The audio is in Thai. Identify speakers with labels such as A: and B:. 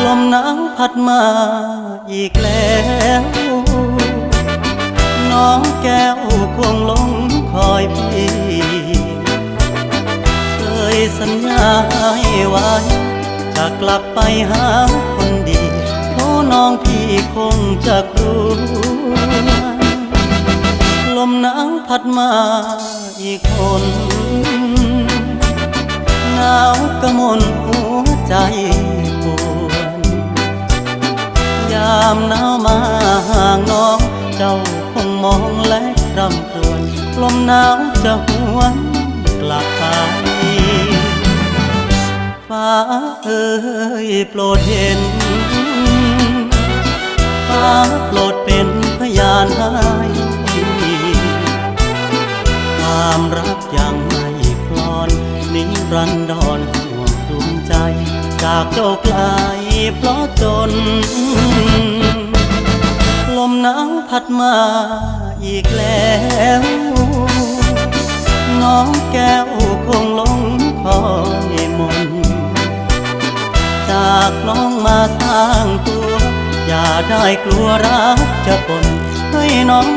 A: ลมหนาวพัดมาอีกแล้วน้องแก้วคงหลงคอยพี่เคยสัญญาให้ไว้จะกลับไปหาคนดีเพราะน้องพี่คงจะกลัวลมหนาวพัดมาอีกคนหนาวกระมนหัวใจปวดยามหนาวมาห่างน้องเจ้าคงมองและรำครวญลมหนาวจะหวนกลับไปฟ้าเอ่ยโปรดเห็นฟ้าโปรดเป็นพยานให้ความรักยังไม่คลอนนิรันดรห่วงดวงใจจากเจ้าไกลเพราะจนลมหนาวพัดมาอีกแล้วน้องแก้วคงหลงคอยมนจากน้องมาสร้างตัวอย่าได้กลัวรักจะปนให้น้อง